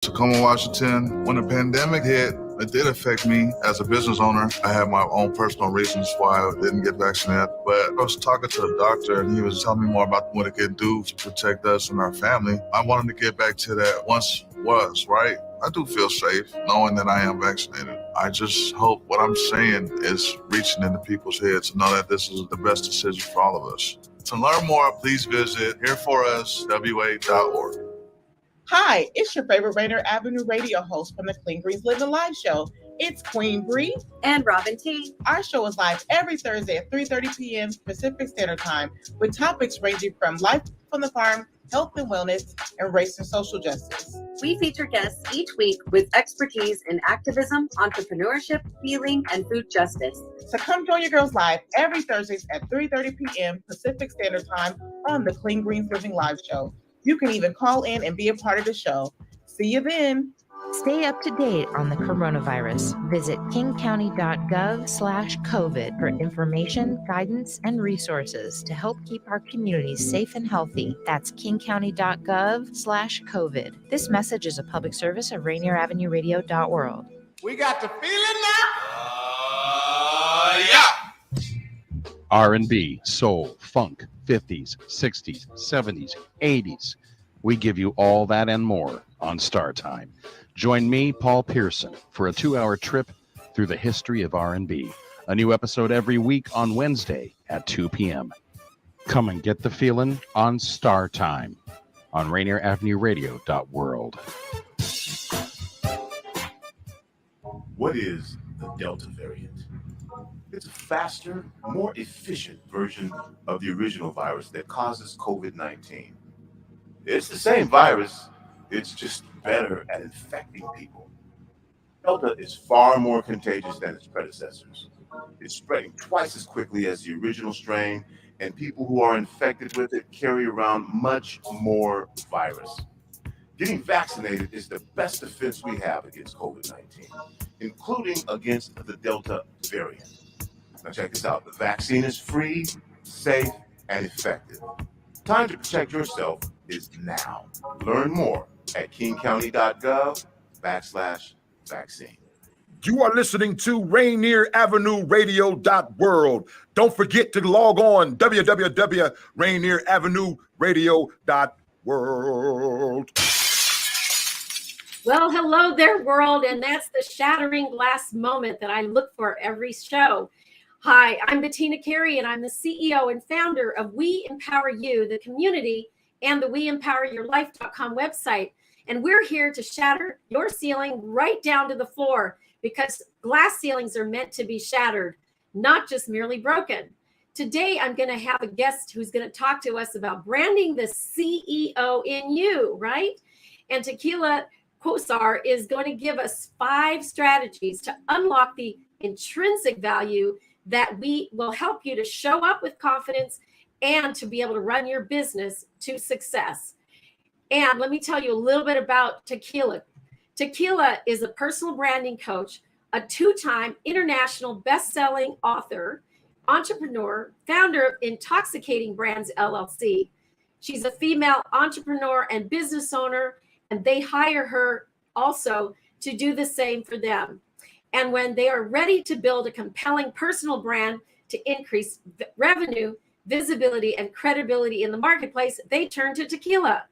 Tacoma, Washington. When the pandemic hit, it did affect me as a business owner. I had my own personal reasons why I didn't get vaccinated, but I was talking to a doctor and he was telling me more about what it could do to protect us and our family. I wanted to get back to that once was, right? I do feel safe knowing that I am vaccinated. I just hope what I'm saying is reaching into people's heads to know that this is the best decision for all of us. To learn more, please visit hereforuswa.org. Hi, it's your favorite Rainier Avenue Radio host from the Clean Greens Living Live show. It's Queen Bree and Robin T. Our show is live every Thursday at 3:30 p.m. Pacific Standard Time with topics ranging from life from the farm, health and wellness, and race and social justice. We feature guests each week with expertise in activism, entrepreneurship, healing, and food justice. So come join your girls live every Thursdays at 3:30 p.m. Pacific Standard Time on the Clean Greens Living Live show. You can even call in and be a part of the show. See you then. Stay up to date on the coronavirus. Visit kingcounty.gov/COVID for information, guidance, and resources to help keep our communities safe and healthy. That's kingcounty.gov/COVID. This message is a public service of Rainier Avenue Radio.world. We got the feeling now. R&B, soul, funk, 50s, 60s, 70s, 80s. We give you all that and more on Star Time. Join me, Paul Pearson, for a 2-hour trip through the history of R&B. A new episode every week on Wednesday at 2 p.m. Come and get the feeling on Star Time on Rainier Avenue Radio.world. What is the Delta variant? It's a faster, more efficient version of the original virus that causes COVID-19. It's the same virus, it's just better at infecting people. Delta is far more contagious than its predecessors. It's spreading twice as quickly as the original strain, and people who are infected with it carry around much more virus. Getting vaccinated is the best defense we have against COVID-19, including against the Delta variant. Now check this out. The vaccine is free, safe, and effective. Time to protect yourself is now. Learn more at kingcounty.gov/vaccine. You are listening to Rainier Avenue Radio.world. Don't forget to log on www.rainieravenueradio.world. Well, hello there, world, and that's the shattering glass moment that I look for every show. Hi, I'm Bettina Carey, and I'm the CEO and founder of We Empower You, the community, and the WeEmpowerYourLife.com website. And we're here to shatter your ceiling right down to the floor, because glass ceilings are meant to be shattered, not just merely broken. Today, I'm going to have a guest who's going to talk to us about branding the CEO in you, right? And Tequila Cousar is going to give us 5 strategies to unlock the intrinsic value that will help you to show up with confidence and to be able to run your business to success. And let me tell you a little bit about Tequila. Tequila is a personal branding coach, a 2-time international best-selling author, entrepreneur, founder of Intoxicating Brands, LLC. She's a female entrepreneur and business owner, and they hire her also to do the same for them. And when they are ready to build a compelling personal brand to increase revenue, visibility, and credibility in the marketplace, they turn to Tequila.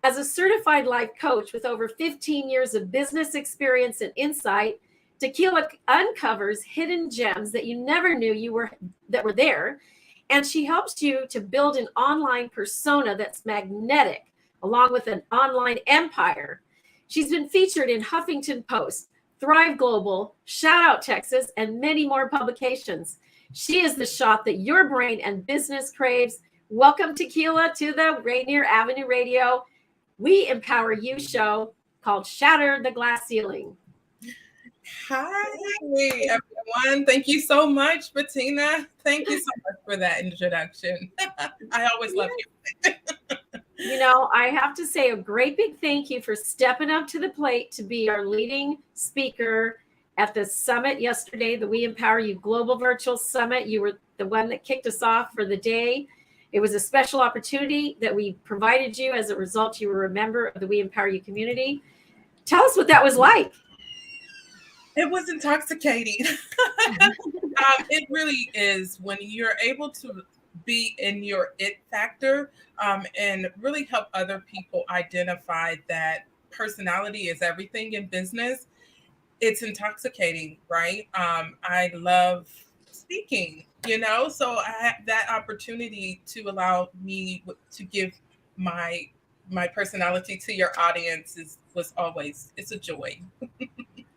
As a certified life coach with over 15 years of business experience and insight, Tequila uncovers hidden gems that you never knew that were there, and she helps you to build an online persona that's magnetic, along with an online empire. She's been featured in Huffington Post, Thrive Global, Shout Out Texas, and many more publications. She is the shot that your brain and business craves. Welcome, Tequila, to the Rainier Avenue Radio We Empower You show called Shatter the Glass Ceiling. Hi, everyone. Thank you so much, Bettina. Thank you so much for that introduction. I always love you. You know, I have to say a great big thank you for stepping up to the plate to be our leading speaker at the summit yesterday, the We Empower You Global Virtual Summit. You were the one that kicked us off for the day. It was a special opportunity that we provided you. As a result, you were a member of the We Empower You community. Tell us what that was like. It was intoxicating. It really is when you're able to be in your it factor and really help other people identify that personality is everything in business. It's intoxicating, right? I love speaking, so I have that opportunity to allow me to give my personality to your audience it's a joy.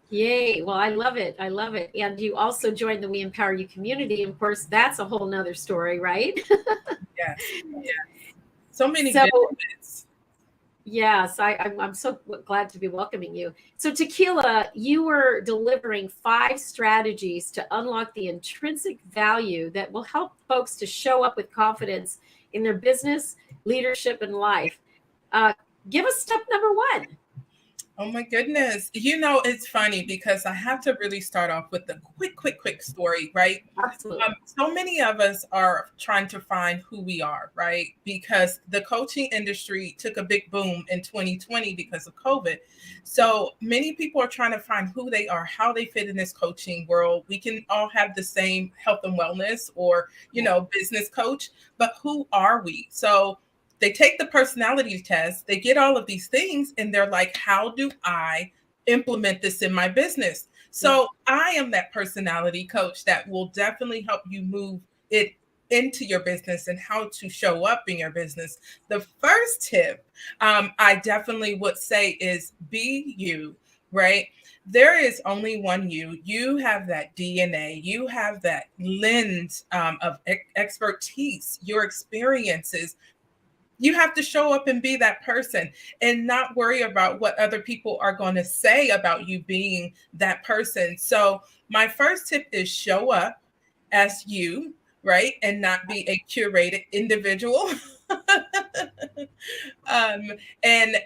Yay. Well, I love it. I love it. And you also joined the We Empower You community. Of course, that's a whole nother story, right? Yes. So many benefits. Yes, I'm so glad to be welcoming you. So Tequila, you were delivering 5 strategies to unlock the intrinsic value that will help folks to show up with confidence in their business, leadership, and life. Give us step number 1. Oh my goodness. It's funny because I have to really start off with a quick story, right? Absolutely. So many of us are trying to find who we are, right? Because the coaching industry took a big boom in 2020 because of COVID. So many people are trying to find who they are, how they fit in this coaching world. We can all have the same health and wellness or, business coach, but who are we? So they take the personality test, they get all of these things, and they're like, how do I implement this in my business? So I am that personality coach that will definitely help you move it into your business and how to show up in your business. The first tip I definitely would say is be you, right? There is only one you. You have that DNA. You have that lens of expertise, your experiences. You have to show up and be that person and not worry about what other people are going to say about you being that person. So my first tip is show up as you, right? And not be a curated individual. And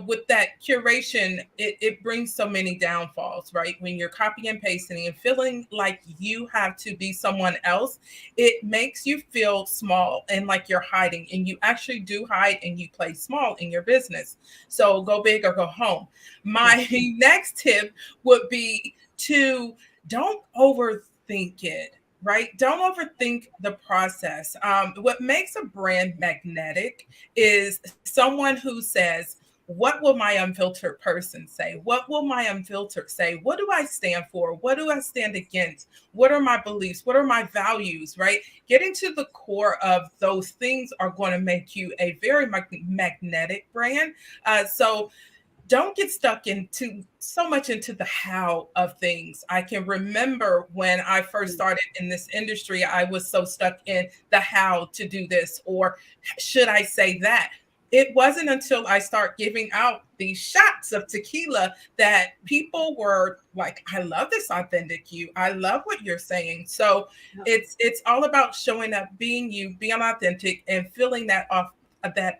with that curation, it brings so many downfalls, right? When you're copying and pasting and feeling like you have to be someone else, it makes you feel small and like you're hiding, and you actually do hide and you play small in your business. So go big or go home. My next tip would be to don't overthink it. Right? Don't overthink the process. What makes a brand magnetic is someone who says, what will my unfiltered person say? What will my unfiltered say? What do I stand for? What do I stand against? What are my beliefs? What are my values? Right? Getting to the core of those things are going to make you a very magnetic brand. So don't get stuck into so much into the how of things. I can remember when I first started in this industry, I was so stuck in the how to do this, or should I say that? It wasn't until I start giving out these shots of tequila that people were like, I love this authentic you. I love what you're saying. So it's all about showing up, being you, being authentic, and feeling that off that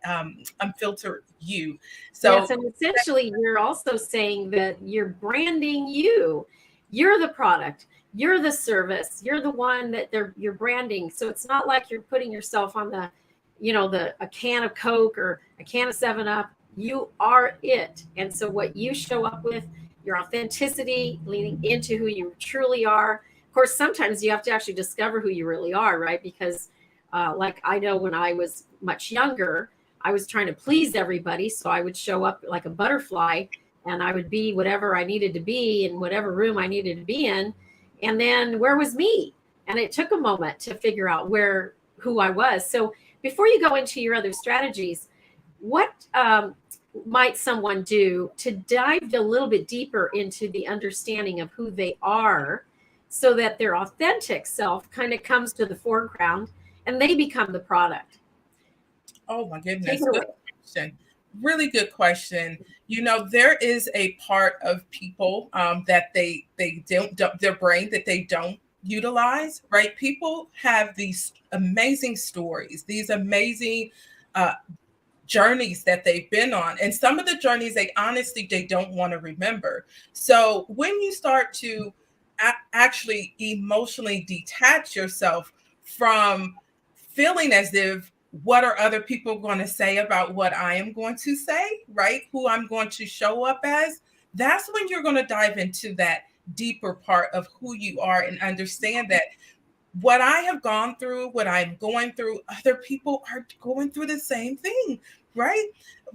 unfiltered you. So yes, and essentially you're also saying that you're branding you. You're the product, you're the service, you're the one that you're branding. So it's not like you're putting yourself on a can of Coke or a can of 7-Up. You are it. And so what you show up with, your authenticity, leaning into who you truly are. Of course, sometimes you have to actually discover who you really are, right? Because like I know when I was much younger, I was trying to please everybody. So I would show up like a butterfly and I would be whatever I needed to be in whatever room I needed to be in. And then where was me? And it took a moment to figure out who I was. So before you go into your other strategies, what might someone do to dive a little bit deeper into the understanding of who they are so that their authentic self kind of comes to the foreground and they become the product? Oh my goodness. Good question. Really good question. There is a part of people that they don't, their brain that they don't utilize, right? People have these amazing stories, these amazing journeys that they've been on. And some of the journeys they don't want to remember. So when you start to actually emotionally detach yourself from feeling as if, what are other people going to say about what I am going to say, right? Who I'm going to show up as, that's when you're going to dive into that deeper part of who you are and understand that what I have gone through, what I'm going through, other people are going through the same thing, right?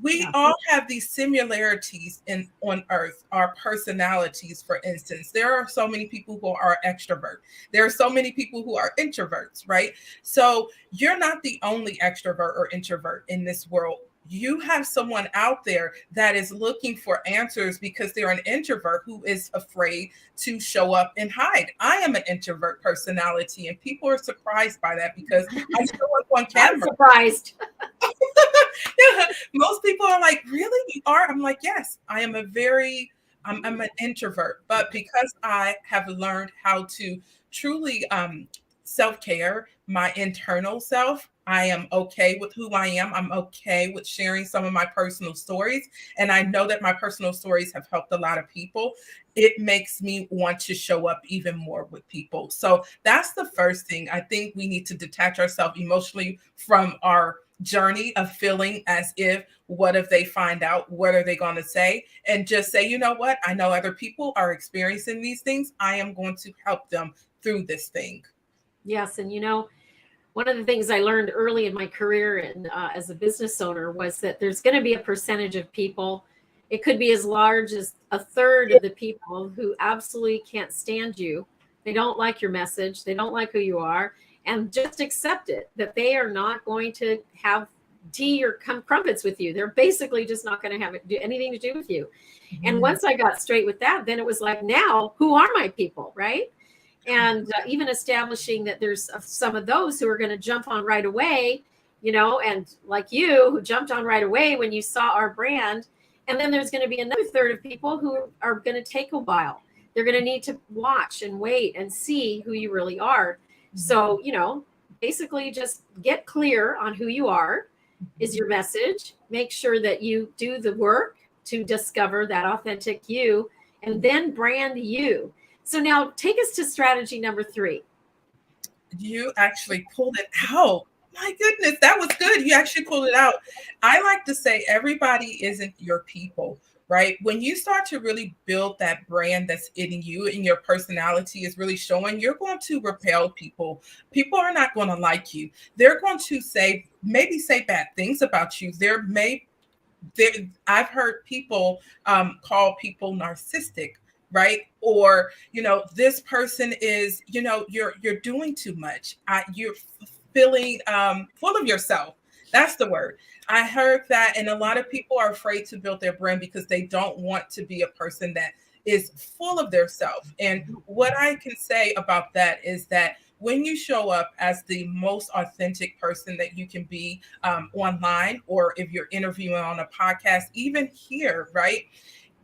We all have these similarities on earth, our personalities, for instance. There are so many people who are extrovert. There are so many people who are introverts, right? So you're not the only extrovert or introvert in this world. You have someone out there that is looking for answers because they're an introvert who is afraid to show up and hide. I am an introvert personality, and people are surprised by that because I show up on camera. I'm surprised. Yeah, most people are like, really? You are? I'm like, yes, I am I'm an introvert, but because I have learned how to truly self-care, my internal self, I am okay with who I am. I'm okay with sharing some of my personal stories. And I know that my personal stories have helped a lot of people. It makes me want to show up even more with people. So that's the first thing. I think we need to detach ourselves emotionally from our journey of feeling as if, what if they find out? What are they going to say? And just say, you know what? I know other people are experiencing these things. I am going to help them through this thing. Yes. And one of the things I learned early in my career and as a business owner was that there's going to be a percentage of people, it could be as large as a third of the people who absolutely can't stand you. They don't like your message. They don't like who you are. And just accept it, that they are not going to have tea or crumpets with you. They're basically just not going to have anything to do with you. Mm-hmm. And once I got straight with that, then it was like, now who are my people, right? And even establishing that there's some of those who are going to jump on right away, and like you, who jumped on right away when you saw our brand. And then there's going to be another third of people who are going to take a while. They're going to need to watch and wait and see who you really are. So, basically just get clear on who you are is your message. Make sure that you do the work to discover that authentic you and then brand you. So now take us to strategy number 3. You actually pulled it out. My goodness, that was good. You actually pulled it out. I like to say everybody isn't your people, right? When you start to really build that brand that's in you and your personality is really showing, you're going to repel people. People are not going to like you. They're going to maybe say bad things about you. I've heard people call people narcissistic, right? Or, this person is, you're doing too much. You're feeling full of yourself. That's the word. I heard that. And a lot of people are afraid to build their brand because they don't want to be a person that is full of their self. And what I can say about that is that when you show up as the most authentic person that you can be online, or if you're interviewing on a podcast, even here, right?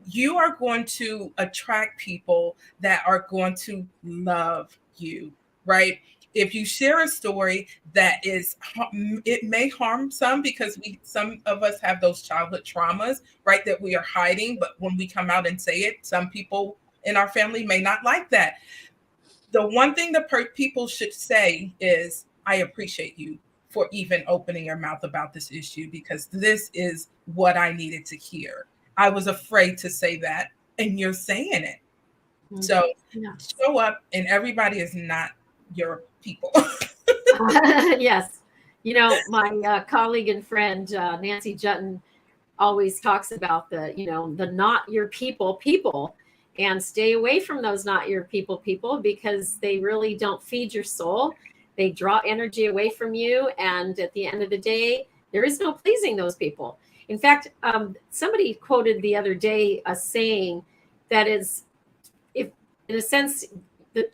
You are going to attract people that are going to love you, right? If you share a story that it may harm some because some of us have those childhood traumas, right, that we are hiding. But when we come out and say it, some people in our family may not like that. The one thing that people should say is, I appreciate you for even opening your mouth about this issue, because this is what I needed to hear. I was afraid to say that, and you're saying it. Mm-hmm. So show up, and everybody is not your people. Yes. My colleague and friend, Nancy Jutton, always talks about the not your people, and stay away from those not your people, because they really don't feed your soul. They draw energy away from you. And at the end of the day, there is no pleasing those people. In fact, somebody quoted the other day a saying that is, if in a sense,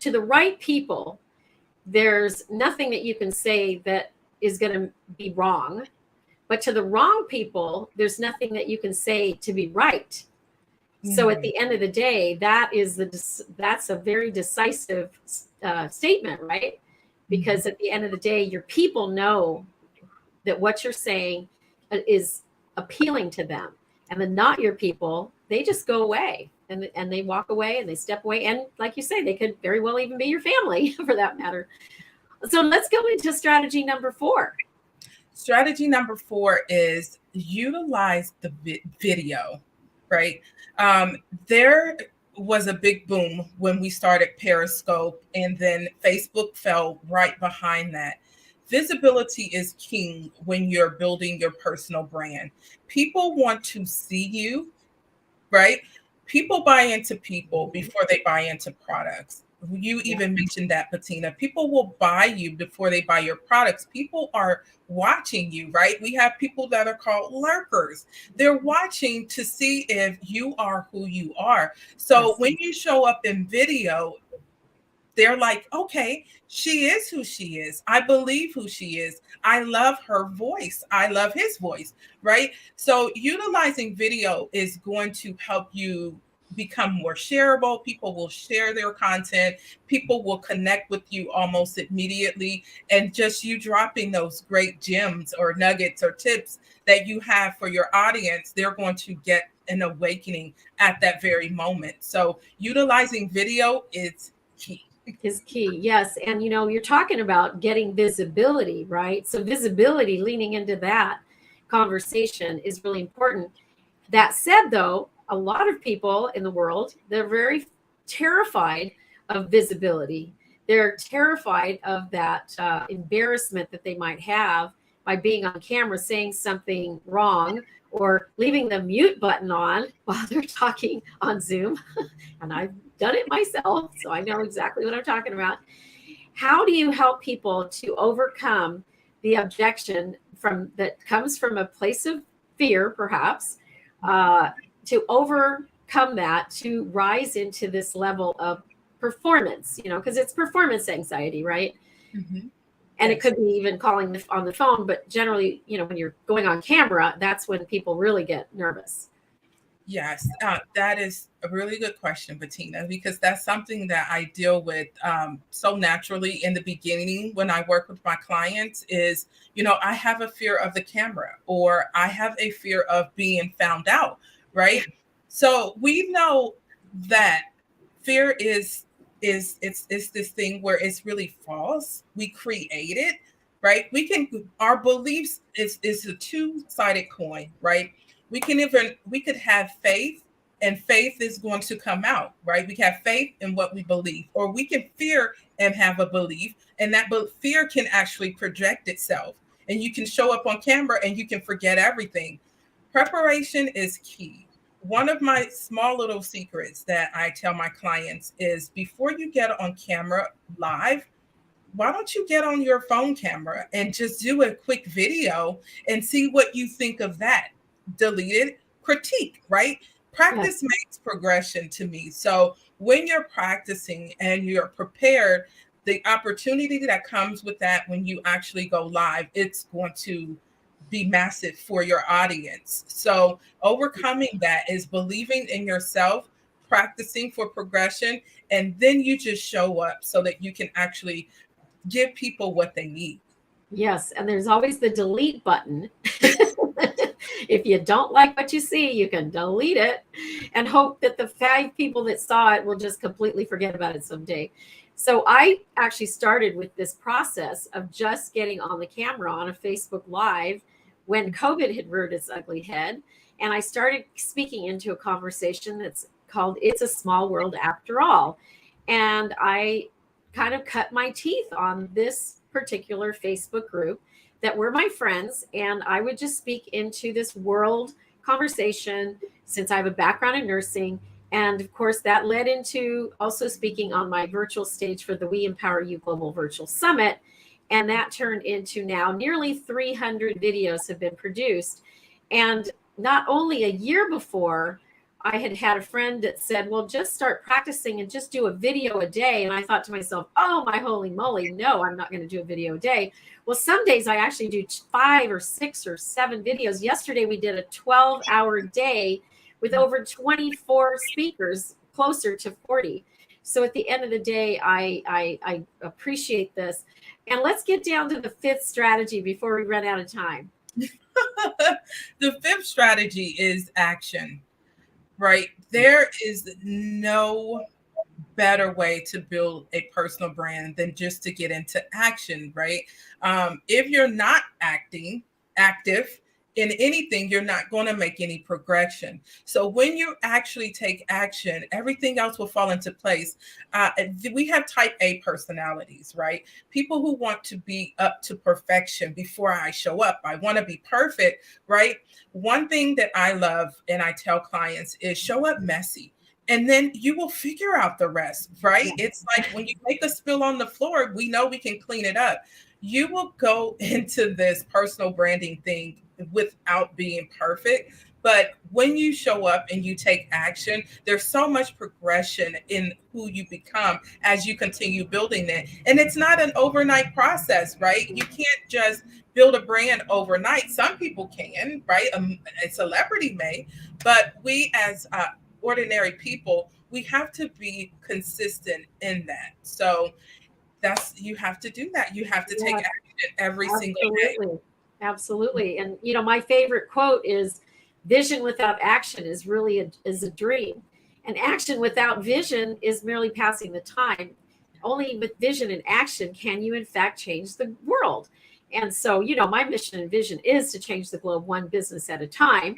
to the right people, there's nothing that you can say that is going to be wrong. But to the wrong people, there's nothing that you can say to be right. Mm-hmm. So at the end of the day, that's a very decisive statement, right? Because at the end of the day, your people know that what you're saying is appealing to them. And the not your people, they just go away and they walk away and they step away. And like you say, they could very well even be your family for that matter. So let's go into strategy number 4. Strategy number 4 is utilize the video, right? There was a big boom when we started Periscope, and then Facebook fell right behind that. Visibility is king when you're building your personal brand. People want to see you, right? People buy into people before they buy into products. You even mentioned that, Bettina. People will buy you before they buy your products. People are watching you, right? We have people that are called lurkers. They're watching to see if you are who you are. So when you show up in video, they're like, okay, she is who she is. I believe who she is. I love her voice. I love his voice, right? So utilizing video is going to help you become more shareable. People will share their content. People will connect with you almost immediately. And just you dropping those great gems or nuggets or tips that you have for your audience, they're going to get an awakening at that very moment. So utilizing video is key. Is key. Yes. And, you know, you're talking about getting visibility, right? So visibility, leaning into that conversation is really important. That said, though, a lot of people in the world, they're very terrified of visibility. They're terrified of that embarrassment that they might have by being on camera saying something wrong or leaving the mute button on while they're talking on Zoom. And I've done it myself, so I know exactly what I'm talking about. How do you help people to overcome the objection that comes from a place of fear, perhaps, to overcome that, to rise into this level of performance, you know, because it's performance anxiety, right? Mm-hmm. And it could be even calling on the phone, but generally, you know, when you're going on camera, that's when people really get nervous. Yes, that is a really good question, Bettina, because that's something that I deal with so naturally in the beginning when I work with my clients is, you know, I have a fear of the camera or I have a fear of being found out, right? So we know that fear is this thing where it's really false. We create it, right? Our beliefs is a two-sided coin, right? We could have faith, and faith is going to come out, right? We have faith in what we believe, or we can fear and have a belief, and that fear can actually project itself. And you can show up on camera and you can forget everything. Preparation is key. One of my small little secrets that I tell my clients is before you get on camera live, why don't you get on your phone camera and just do a quick video and see what you think of that? Delete it, critique, right? Practice makes progression to me. So when you're practicing and you're prepared, the opportunity that comes with that when you actually go live, it's going to be massive for your audience. So overcoming that is believing in yourself, practicing for progression, and then you just show up so that you can actually give people what they need. Yes, and there's always the delete button. If you don't like what you see, you can delete it and hope that the 5 people that saw it will just completely forget about it someday. So I actually started with this process of just getting on the camera on a Facebook Live when COVID had reared its ugly head. And I started speaking into a conversation that's called It's a Small World After All. And I kind of cut my teeth on this particular Facebook group that were my friends. And I would just speak into this world conversation since I have a background in nursing. And of course, that led into also speaking on my virtual stage for the We Empower You Global Virtual Summit. And that turned into now nearly 300 videos have been produced. And not only a year before, I had a friend that said, well, just start practicing and just do a video a day. And I thought to myself, oh, my holy moly, no, I'm not going to do a video a day. Well, some days I actually do 5 or 6 or 7 videos. Yesterday, we did a 12-hour day with over 24 speakers, closer to 40. So at the end of the day, I appreciate this. And let's get down to the 5th strategy before we run out of time. The 5th strategy is action. Right. There is no better way to build a personal brand than just to get into action. Right. If you're not active, in anything, you're not going to make any progression. So when you actually take action, everything else will fall into place. We have type A personalities, right? People who want to be up to perfection before I show up. I want to be perfect, right? One thing that I love and I tell clients is show up messy. And then you will figure out the rest, right? It's like when you make a spill on the floor, we know we can clean it up. You will go into this personal branding thing without being perfect. But when you show up and you take action, there's so much progression in who you become as you continue building it. And it's not an overnight process, right? You can't just build a brand overnight. Some people can, right? A celebrity may, but we as ordinary people, we have to be consistent in that. So you have to do that. You have to take action every single day. Absolutely. And my favorite quote is, vision without action is really is a dream, and action without vision is merely passing the time. Only with vision and action can you in fact change the world. And so, my mission and vision is to change the globe one business at a time.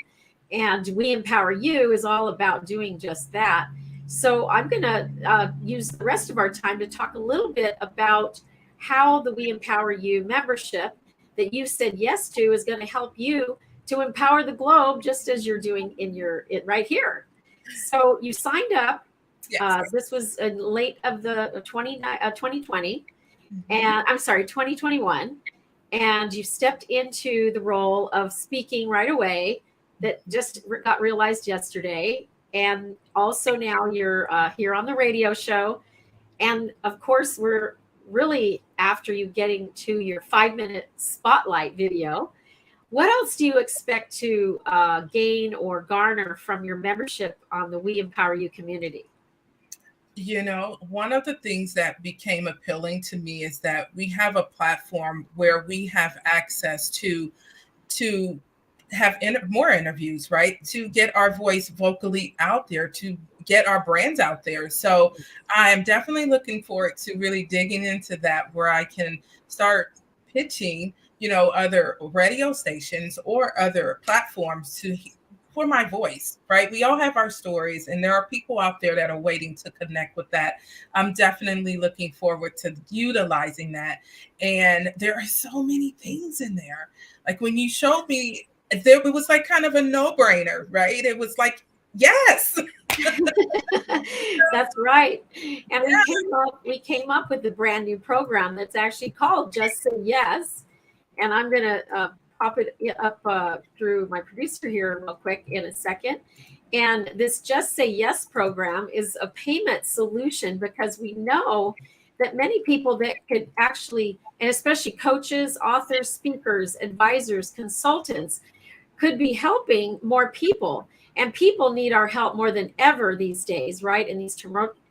And We Empower You is all about doing just that. So I'm going to use the rest of our time to talk a little bit about how the We Empower You membership that you said yes to is going to help you to empower the globe, just as you're doing it right here. So you signed up. Yes. This was in late of the 2020, and I'm sorry, 2021. And you stepped into the role of speaking right away. That just got realized yesterday. And also now you're here on the radio show. And of course, we're really after you getting to your 5-minute spotlight video. What else do you expect to gain or garner from your membership on the We Empower You community? One of the things that became appealing to me is that we have a platform where we have access to have more interviews, right? To get our voice vocally out there, to get our brands out there. So I am definitely looking forward to really digging into that, where I can start pitching, other radio stations or other platforms for my voice, right? We all have our stories, and there are people out there that are waiting to connect with that. I'm definitely looking forward to utilizing that. And there are so many things in there. Like when you showed me, it was like kind of a no-brainer, right? It was like, yes. That's right. And we came up with a brand new program that's actually called Just Say Yes. And I'm going to pop it up through my producer here real quick in a second. And this Just Say Yes program is a payment solution, because we know that many people that could actually, and especially coaches, authors, speakers, advisors, consultants, could be helping more people. And people need our help more than ever these days, right? In these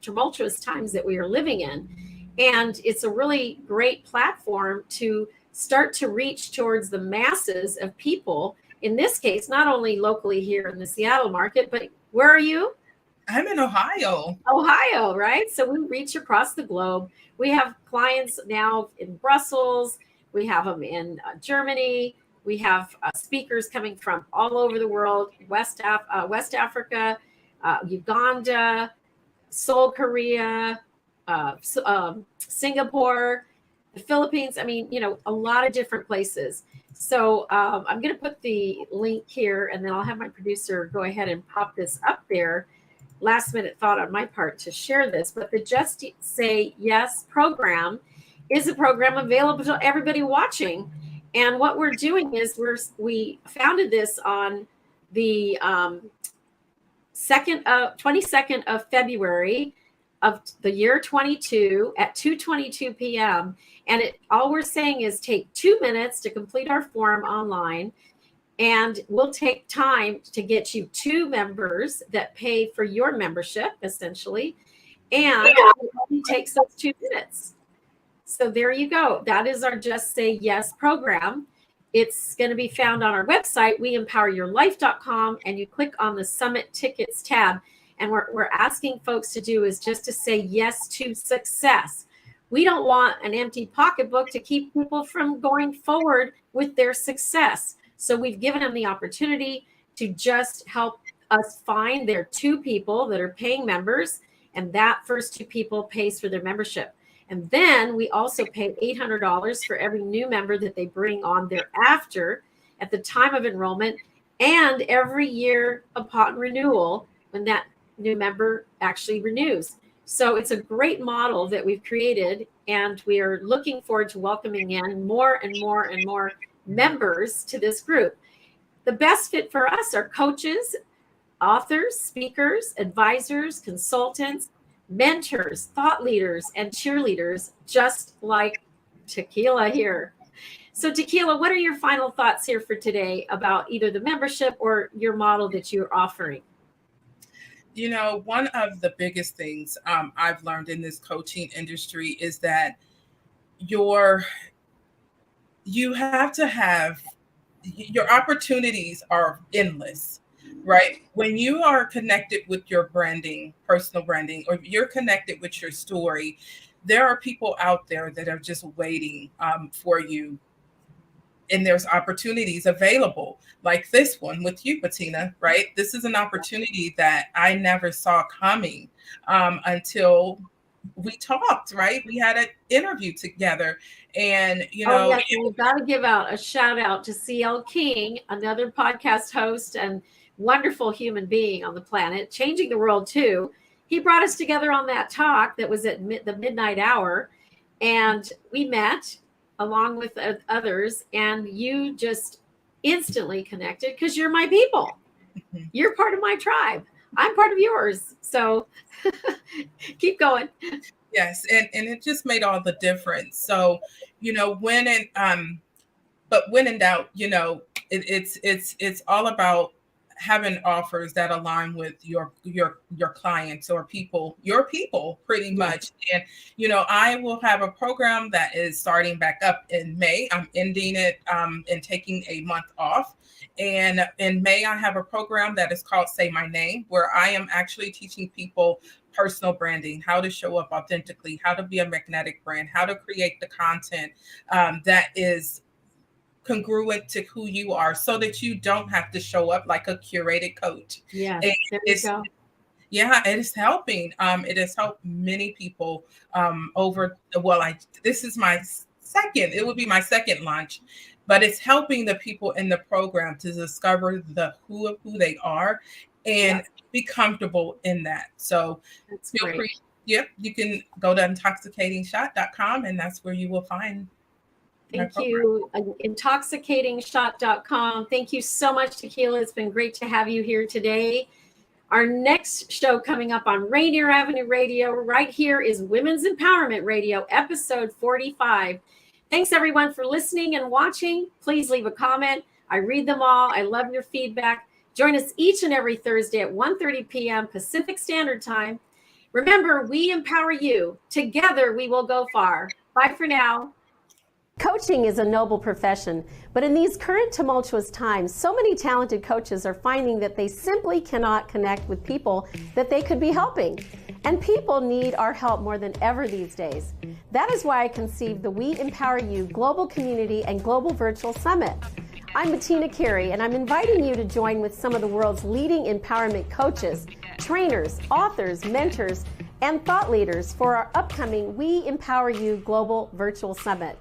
tumultuous times that we are living in. And it's a really great platform to start to reach towards the masses of people. In this case, not only locally here in the Seattle market, but where are you? I'm in Ohio. Ohio, right? So we reach across the globe. We have clients now in Brussels. We have them in Germany. We have speakers coming from all over the world, West Africa, Uganda, Seoul, Korea, Singapore, the Philippines. I mean, a lot of different places. So I'm going to put the link here, and then I'll have my producer go ahead and pop this up there. Last minute thought on my part to share this, but the Just Say Yes program is a program available to everybody watching. And what we're doing is we founded this on the 22nd of February of the year 22 at 2:22 p.m. And all we're saying is take 2 minutes to complete our form online, and we'll take time to get you 2 members that pay for your membership, essentially. And it only takes us 2 minutes. So there you go. That is our Just Say Yes program. It's going to be found on our website, weempoweryourlife.com, and you click on the Summit Tickets tab. And what we're asking folks to do is just to say yes to success. We don't want an empty pocketbook to keep people from going forward with their success. So we've given them the opportunity to just help us find their 2 people that are paying members, and that first 2 people pays for their membership. And then we also pay $800 for every new member that they bring on thereafter at the time of enrollment, and every year upon renewal when that new member actually renews. So it's a great model that we've created, and we are looking forward to welcoming in more and more and more members to this group. The best fit for us are coaches, authors, speakers, advisors, consultants, mentors, thought leaders, and cheerleaders, just like Tequila here. So Tequila, what are your final thoughts here for today about either the membership or your model that you're offering? You know, one of the biggest things I've learned in this coaching industry is that you have to have, your opportunities are endless, right? When you are connected with your branding, personal branding, or you're connected with your story, there are people out there that are just waiting for you. And there's opportunities available, like this one with you, Bettina, right? This is an opportunity that I never saw coming until we talked, right? We had an interview together, and yes, we've got to give out a shout out to CL King, another podcast host and wonderful human being on the planet, changing the world too. He brought us together on that talk that was at the midnight hour, and we met along with others, and you just instantly connected because you're my people. Mm-hmm. You're part of my tribe. I'm part of yours. So keep going. Yes. And it just made all the difference. So, when in doubt, it's all about having offers that align with your clients or your people pretty much. And, I will have a program that is starting back up in May. I'm ending it and taking a month off. And in May, I have a program that is called Say My Name, where I am actually teaching people personal branding, how to show up authentically, how to be a magnetic brand, how to create the content that is congruent to who you are, so that you don't have to show up like a curated coach. Yeah, there you go. Yeah, it is helping. It has helped many people this is my second, it would be my second launch, but it's helping the people in the program to discover the who of who they are and be comfortable in that. So that's feel great. free. Yep, you can go to intoxicatingshot.com, and that's where you will find. Thank you. Intoxicatingshot.com. Thank you so much, Tequila. It's been great to have you here today. Our next show coming up on Rainier Avenue Radio right here is Women's Empowerment Radio, episode 45. Thanks, everyone, for listening and watching. Please leave a comment. I read them all. I love your feedback. Join us each and every Thursday at 1:30 p.m. Pacific Standard Time. Remember, we empower you. Together, we will go far. Bye for now. Coaching is a noble profession, but in these current tumultuous times, so many talented coaches are finding that they simply cannot connect with people that they could be helping. And people need our help more than ever these days. That is why I conceived the We Empower You Global Community and Global Virtual Summit. I'm Bettina, Carey, and I'm inviting you to join with some of the world's leading empowerment coaches, trainers, authors, mentors, and thought leaders for our upcoming We Empower You Global Virtual Summit.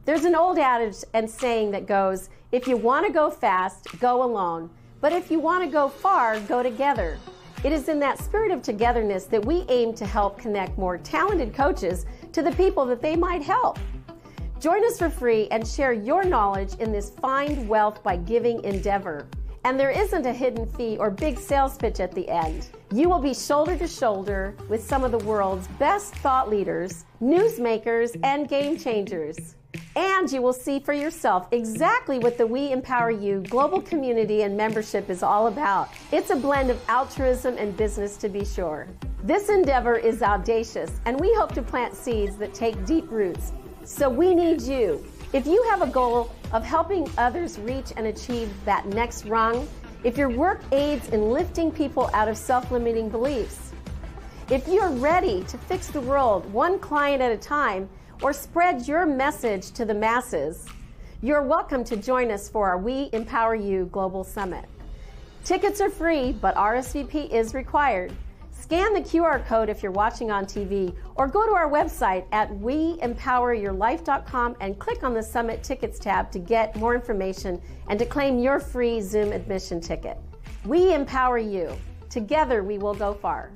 There's an old adage and saying that goes, if you want to go fast, go alone. But if you want to go far, go together. It is in that spirit of togetherness that we aim to help connect more talented coaches to the people that they might help. Join us for free and share your knowledge in this Find Wealth by Giving endeavor. And there isn't a hidden fee or big sales pitch at the end. You will be shoulder to shoulder with some of the world's best thought leaders, newsmakers, and game changers. And you will see for yourself exactly what the We Empower You global community and membership is all about. It's a blend of altruism and business, to be sure. This endeavor is audacious, and we hope to plant seeds that take deep roots. So we need you. If you have a goal of helping others reach and achieve that next rung, if your work aids in lifting people out of self-limiting beliefs, if you're ready to fix the world one client at a time, or spread your message to the masses, You're welcome to join us for our We Empower You Global Summit. Tickets are free, but RSVP is required. Scan the QR code if you're watching on TV, or go to our website at weempoweryourlife.com and click on the Summit Tickets tab to get more information and to claim your free Zoom admission ticket. We empower you. Together we will go far.